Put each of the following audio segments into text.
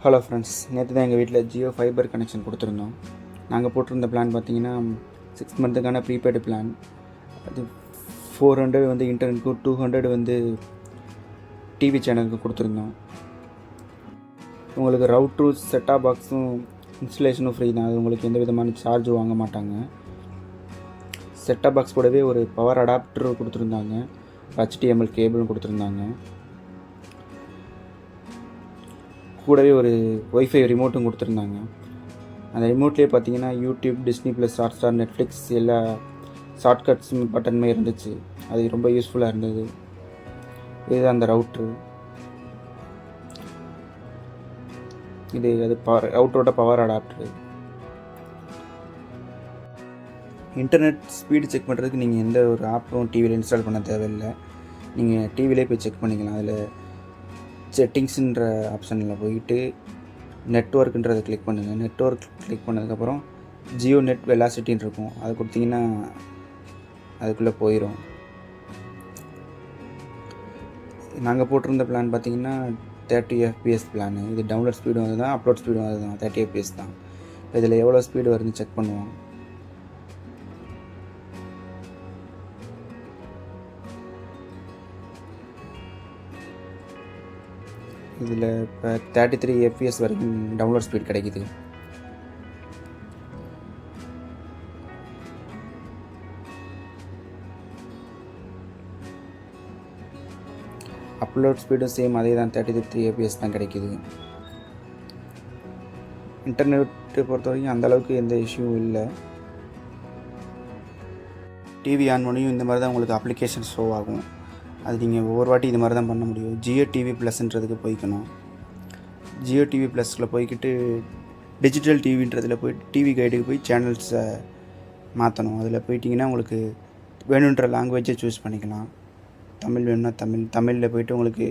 Hello friends, நேற்று தான் எங்கள் வீட்டில் ஜியோ ஃபைபர் கனெக்ஷன் கொடுத்துருந்தோம். நாங்கள் போட்டிருந்த பிளான் பார்த்தீங்கன்னா 6 மந்த்துக்கான ப்ரீபெய்டு பிளான். அது 400 வந்து இன்டர்நெட்டுக்கும் 200 வந்து டிவி சேனலுக்கு கொடுத்துருந்தோம். உங்களுக்கு ரவுட்ரு செட்டாப் பாக்ஸும் இன்ஸ்டலேஷனும் ஃப்ரீ தான். அது உங்களுக்கு எந்த விதமான சார்ஜும் வாங்க மாட்டாங்க. செட்டாப் பாக்ஸ் கூடவே ஒரு பவர் அடாப்டர் கொடுத்துருந்தாங்க, HDMI கேபிளும் கொடுத்துருந்தாங்க. கூடவே ஒரு ஒய்ஃபை ரிமோட்டும் கொடுத்துருந்தாங்க. அந்த ரிமோட்லேயே பார்த்தீங்கன்னா YouTube, Disney plus, Hotstar, Netflix எல்லா ஷார்ட்கட்ஸ் பட்டனுமே இருந்துச்சு. அது ரொம்ப யூஸ்ஃபுல்லாக இருந்தது. இதுதான் அந்த ரவுட்ரு. அது ரவுட்டரோட power adaptor. Internet speed check பண்ணுறதுக்கு நீங்கள் எந்த ஒரு ஆப்பும் டிவியில் இன்ஸ்டால் பண்ண தேவையில்லை. நீங்கள் டிவிலே போய் செக் பண்ணிக்கலாம். அதில் செட்டிங்ஸுன்ற ஆப்ஷனில் போயிட்டு நெட்ஒர்க்குன்றதை கிளிக் பண்ணுங்கள். நெட்ஒர்க் கிளிக் பண்ணதுக்கப்புறம் ஜியோ நெட் வெலாசிட்டின்னு இருக்கும், அதை கொடுத்தீங்கன்னா அதுக்குள்ளே போயிடும். நாங்கள் போட்டிருந்த பிளான் பார்த்தீங்கன்னா 30 FPS பிளானு. இது டவுன்லோட் ஸ்பீடும் அது தான், அப்லோட் ஸ்பீடும் அது தான், 30 FPS தான். இதில் எவ்வளோ ஸ்பீடு வருதுன்னு செக் பண்ணுவோம். இதில் இப்போ 33 FPS வரைக்கும் டவுன்லோட் ஸ்பீட் கிடைக்குது. அப்லோட் ஸ்பீடும் சேம் அதே தான், 33 FPS தான் கிடைக்குது. இன்டர்நெட்டை பொறுத்த வரைக்கும் அந்தளவுக்கு எந்த இஷ்யூவும் இல்லை. டிவி ஆன் பண்ணியும் இந்த மாதிரி தான் உங்களுக்கு அப்ளிகேஷன் ஷோ ஆகும். அது நீங்கள் ஒவ்வொரு வாட்டி இது மாதிரி தான் பண்ண முடியும். ஜியோ டிவி ப்ளஸ்ன்றதுக்கு போய்க்கணும். ஜியோ டிவி ப்ளஸில் போய்க்கிட்டு டிஜிட்டல் டிவின்றதில் போய் டிவி கைடுக்கு போய் சேனல்ஸை மாற்றணும். அதில் போயிட்டிங்கன்னா உங்களுக்கு வேணுன்ற லாங்குவேஜை சூஸ் பண்ணிக்கலாம். தமிழ் வேணும்னா தமிழில் போய்ட்டு உங்களுக்கு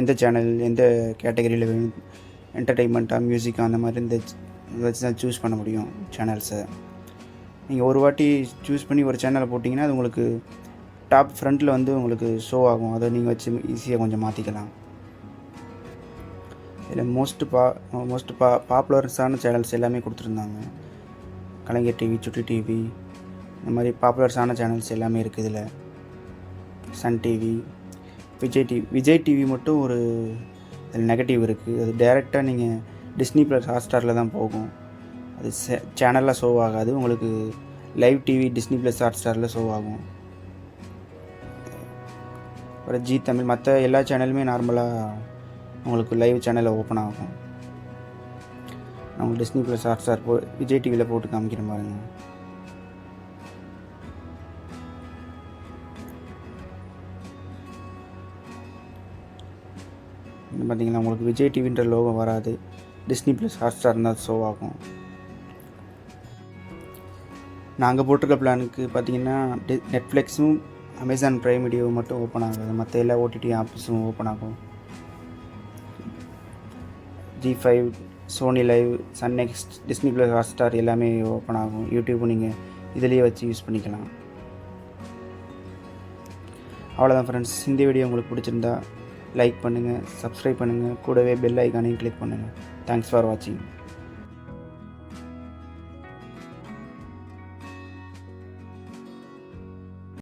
எந்த சேனல், எந்த கேட்டகரியில் வேணும், என்டர்டெயின்மெண்ட்டாக, மியூசிக்காக, அந்த மாதிரி இந்த வச்சு தான் சூஸ் பண்ண முடியும் சேனல்ஸை. நீங்கள் ஒரு வாட்டி சூஸ் பண்ணி ஒரு சேனலை போட்டிங்கன்னா அது உங்களுக்கு டாப் ஃப்ரண்ட்டில் வந்து உங்களுக்கு ஷோ ஆகும். அதை நீங்கள் வச்சு ஈஸியாக கொஞ்சம் மாற்றிக்கலாம். இதில் மோஸ்ட் பாப்புலர்ஸான சேனல்ஸ் எல்லாமே கொடுத்துருந்தாங்க. கலைஞர் டிவி, சுட்டி டிவி, இந்த மாதிரி பாப்புலர்ஸான சேனல்ஸ் எல்லாமே இருக்குது. இதில் சன் டிவி, விஜய் டிவி மட்டும் ஒரு இதில் நெகட்டிவ் இருக்குது. அது டைரெக்டாக நீங்கள் டிஸ்னி ப்ளஸ் ஹாட்ஸ்டாரில் தான் போகும். அது சேனலில் ஷோ ஆகாது. உங்களுக்கு லைவ் டிவி டிஸ்னி ப்ளஸ் ஹாட்ஸ்டாரில் ஷோ ஆகும். அப்புறம் ஜி தமிழ், மற்ற எல்லா சேனலுமே நார்மலாக உங்களுக்கு லைவ் சேனலில் ஓப்பன் ஆகும். நான் உங்களுக்கு டிஸ்னி ப்ளஸ் ஹாட்ஸ்டார் விஜய் டிவியில் போட்டு காமிக்கிறேன் பாருங்கள். பார்த்தீங்கன்னா உங்களுக்கு விஜய் டிவின்ற லோகோ வராது. டிஸ்னி ப்ளஸ் ஹாட்ஸ்டார் தான் ஷோ ஆகும். நாங்கள் போட்டிருக்க பிளானுக்கு பார்த்தீங்கன்னா நெட்ஃப்ளிக்ஸும் அமேசான் ப்ரைம் வீடியோ மட்டும் ஓப்பன் ஆகாது. மற்ற எல்லா ஓடிடி ஆப்ஸும் ஓப்பன் ஆகும். G5, Sony LIV, Sun NXT, Disney plus Hotstar எல்லாமே ஓப்பன் ஆகும். யூடியூப்பும் நீங்கள் இதிலேயே வச்சு யூஸ் பண்ணிக்கலாம். அவ்வளோதான் ஃப்ரெண்ட்ஸ். இந்த வீடியோ உங்களுக்கு பிடிச்சிருந்தா லைக் பண்ணுங்கள், சப்ஸ்கிரைப் பண்ணுங்கள், கூடவே பெல் ஐக்கானையும் கிளிக் பண்ணுங்கள். தேங்க்ஸ் ஃபார் வாட்சிங்.